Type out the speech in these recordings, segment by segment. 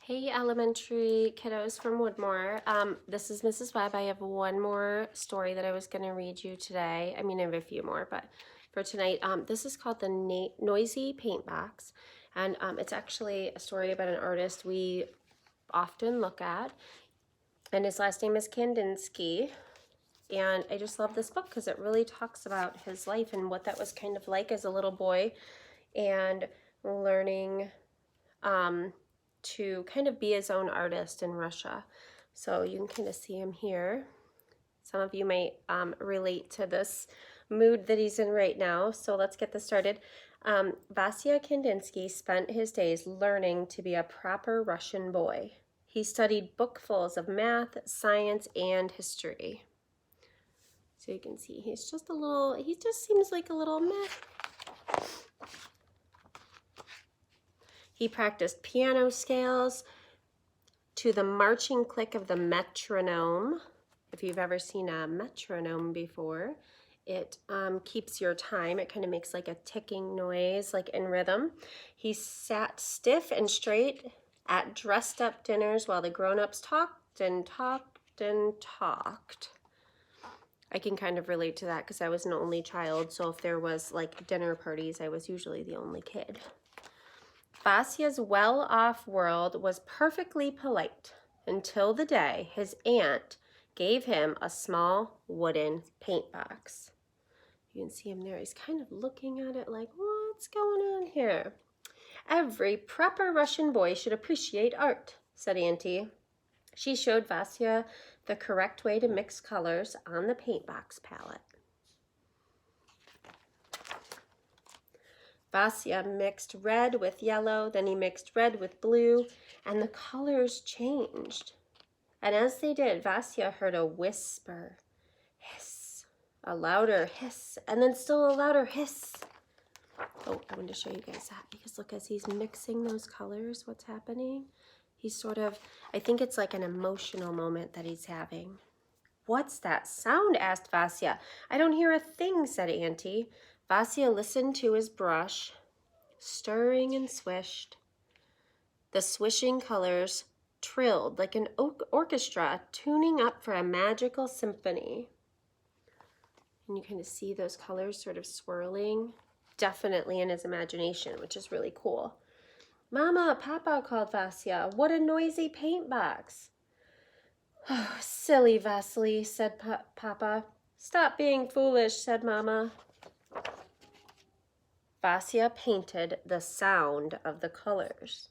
Hey elementary kiddos from Woodmore. This is Mrs. Webb. I have one more story that I was going to read you today. I mean, I have a few more, but for tonight, this is called the Noisy Paintbox. And it's actually a story about an artist we often look at. And his last name is Kandinsky. And I just love this book because it really talks about his life and what that was kind of like as a little boy and learning to kind of be his own artist in Russia. So you can kind of see him here. Some of you might relate to this mood that he's in right now. So let's get this started. Vasya Kandinsky spent his days learning to be a proper Russian boy. He studied bookfuls of math, science, and history. So you can see he just seems like a little meh. He practiced piano scales to the marching click of the metronome. If you've ever seen a metronome before, it keeps your time. It kind of makes like a ticking noise, like in rhythm. He sat stiff and straight at dressed up dinners while the grown-ups talked and talked and talked. I can kind of relate to that because I was an only child, so if there was like dinner parties, I was usually the only kid. Vasya's well-off world was perfectly polite until the day his aunt gave him a small wooden paint box. You can see him there. He's kind of looking at it like, what's going on here? Every proper Russian boy should appreciate art, said Auntie. She showed Vasya the correct way to mix colors on the paint box palette. Vasya mixed red with yellow, then he mixed red with blue, and the colors changed. And as they did, Vasya heard a whisper, hiss, a louder hiss, and then still a louder hiss. Oh, I wanted to show you guys that because look, as he's mixing those colors, what's happening? He's sort of, I think it's like an emotional moment that he's having. What's that sound? Asked Vasya. I don't hear a thing, said Auntie. Vasya listened to his brush, stirring and swished. The swishing colors trilled like an orchestra tuning up for a magical symphony. And you kind of see those colors sort of swirling, definitely in his imagination, which is really cool. Mama, Papa, called Vasya. What a noisy paint box. Oh, silly Vasily, said Papa. Stop being foolish, said Mama. Vasya painted the sound of the colors.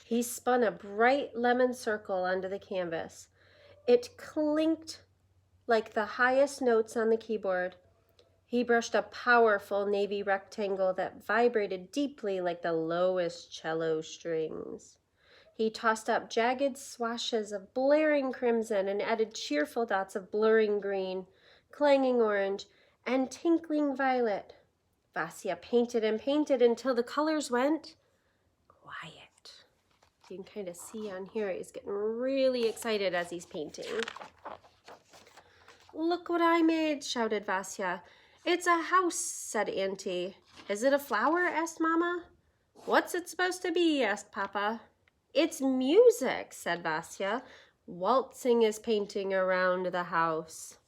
He spun a bright lemon circle onto the canvas. It clinked like the highest notes on the keyboard. He brushed a powerful navy rectangle that vibrated deeply like the lowest cello strings. He tossed up jagged swashes of blaring crimson and added cheerful dots of blurring green, clanging orange, and tinkling violet. Vasya painted and painted until the colors went quiet. You can kind of see on here, he's getting really excited as he's painting. Look what I made, shouted Vasya. It's a house, said Auntie. Is it a flower, asked Mama. What's it supposed to be, asked Papa. It's music, said Vasya, waltzing his painting around the house.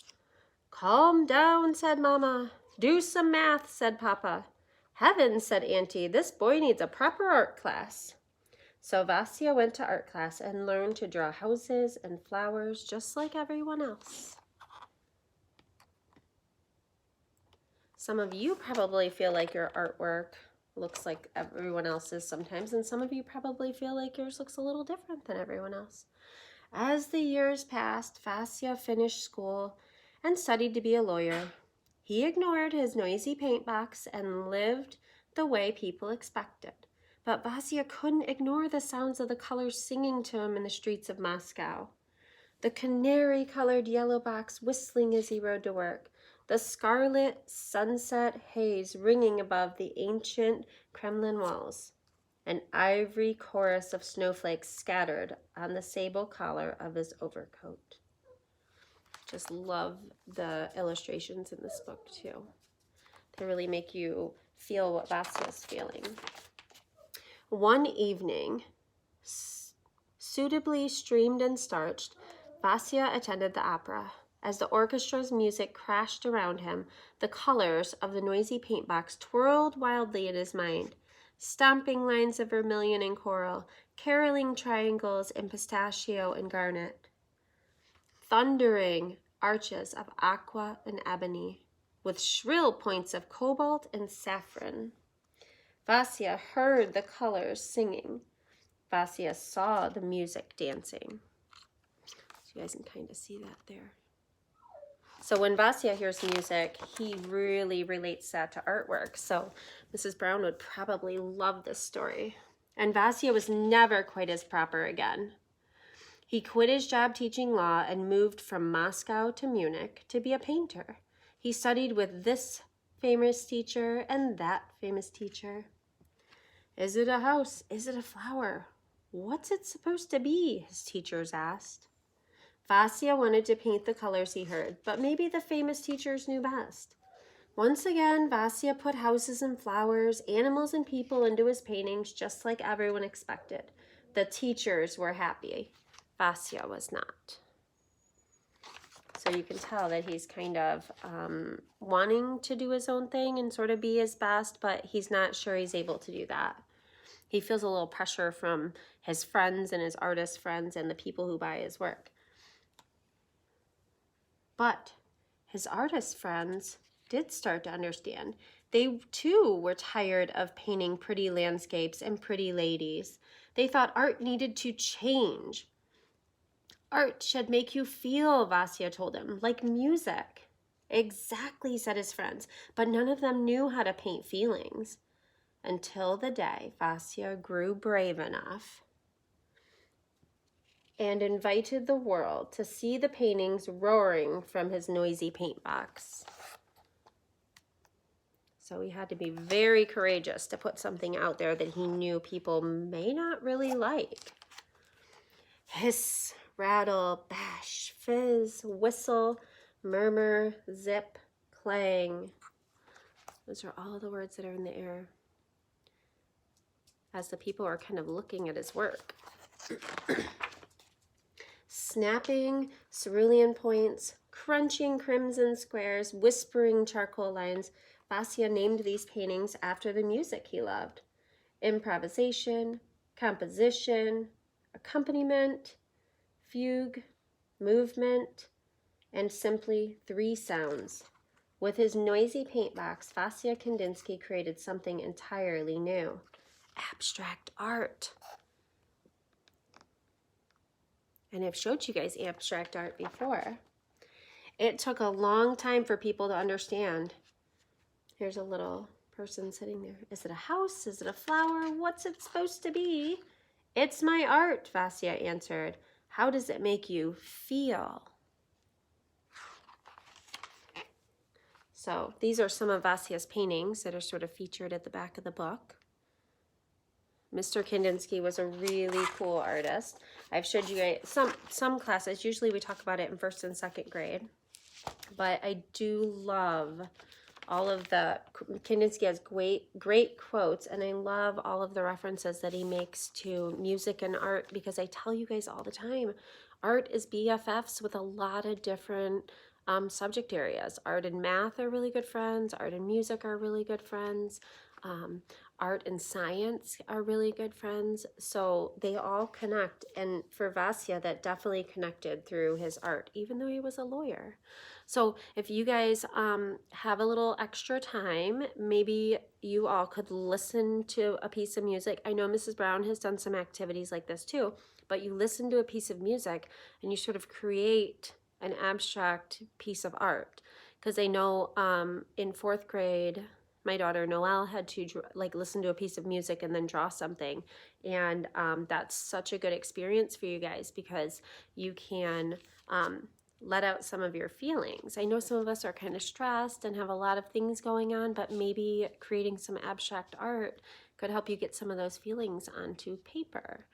Calm down, said Mama. Do some math, said Papa. Heavens, said Auntie, this boy needs a proper art class. So Vasya went to art class and learned to draw houses and flowers just like everyone else. Some of you probably feel like your artwork looks like everyone else's sometimes, and some of you probably feel like yours looks a little different than everyone else. As the years passed, Vasya finished school and studied to be a lawyer. He ignored his noisy paint box and lived the way people expected. But Vasya couldn't ignore the sounds of the colors singing to him in the streets of Moscow. The canary-colored yellow box whistling as he rode to work. The scarlet sunset haze ringing above the ancient Kremlin walls. An ivory chorus of snowflakes scattered on the sable collar of his overcoat. Just love the illustrations in this book too. They really make you feel what Vasya's feeling. One evening, suitably streamed and starched, Vasya attended the opera. As the orchestra's music crashed around him, the colors of the noisy paint box twirled wildly in his mind. Stomping lines of vermilion and coral, caroling triangles in pistachio and garnet, thundering arches of aqua and ebony, with shrill points of cobalt and saffron. Vasya heard the colors singing. Vasya saw the music dancing. So you guys can kind of see that there. So when Vasya hears music, he really relates that to artwork. So Mrs. Brown would probably love this story. And Vasya was never quite as proper again. He quit his job teaching law and moved from Moscow to Munich to be a painter. He studied with this famous teacher and that famous teacher. Is it a house? Is it a flower? What's it supposed to be? His teachers asked. Vasya wanted to paint the colors he heard, but maybe the famous teachers knew best. Once again, Vasya put houses and flowers, animals and people into his paintings just like everyone expected. The teachers were happy. Vasya was not. So you can tell that he's kind of wanting to do his own thing and sort of be his best, but he's not sure he's able to do that. He feels a little pressure from his friends and his artist friends and the people who buy his work. But his artist friends did start to understand. They too were tired of painting pretty landscapes and pretty ladies. They thought art needed to change. Art should make you feel, Vasya told him, like music. Exactly, said his friends, but none of them knew how to paint feelings. Until the day Vasya grew brave enough and invited the world to see the paintings roaring from his noisy paint box. So he had to be very courageous to put something out there that he knew people may not really like. Hiss, rattle, bash, fizz, whistle, murmur, zip, clang. Those are all the words that are in the air as the people are kind of looking at his work. Snapping cerulean points, crunching crimson squares, whispering charcoal lines, Vasya named these paintings after the music he loved. Improvisation, composition, accompaniment, fugue, movement, and simply 3 sounds. With his noisy paint box, Vasya Kandinsky created something entirely new. Abstract art. And I've showed you guys abstract art before. It took a long time for people to understand. Here's a little person sitting there. Is it a house? Is it a flower? What's it supposed to be? It's my art, Vasya answered. How does it make you feel? So these are some of Vasya's paintings that are sort of featured at the back of the book. Mr. Kandinsky was a really cool artist. I've showed you guys some classes. Usually we talk about it in 1st and 2nd grade. But I do love all of the, Kandinsky has great quotes, and I love all of the references that he makes to music and art, because I tell you guys all the time, art is BFFs with a lot of different subject areas. Art and math are really good friends. Art and music are really good friends. Art and science are really good friends. So they all connect. And for Vasya, that definitely connected through his art, even though he was a lawyer. So if you guys have a little extra time, maybe you all could listen to a piece of music. I know Mrs. Brown has done some activities like this too, but you listen to a piece of music and you sort of create an abstract piece of art. Because I know in 4th grade, my daughter Noelle had to listen to a piece of music and then draw something. And that's such a good experience for you guys, because you can let out some of your feelings. I know some of us are kind of stressed and have a lot of things going on, but maybe creating some abstract art could help you get some of those feelings onto paper.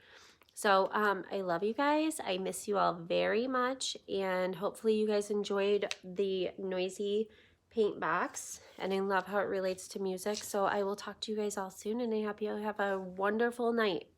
So I love you guys. I miss you all very much, and hopefully you guys enjoyed the noisy paint box, and I love how it relates to music. So I will talk to you guys all soon, and I hope you have a wonderful night.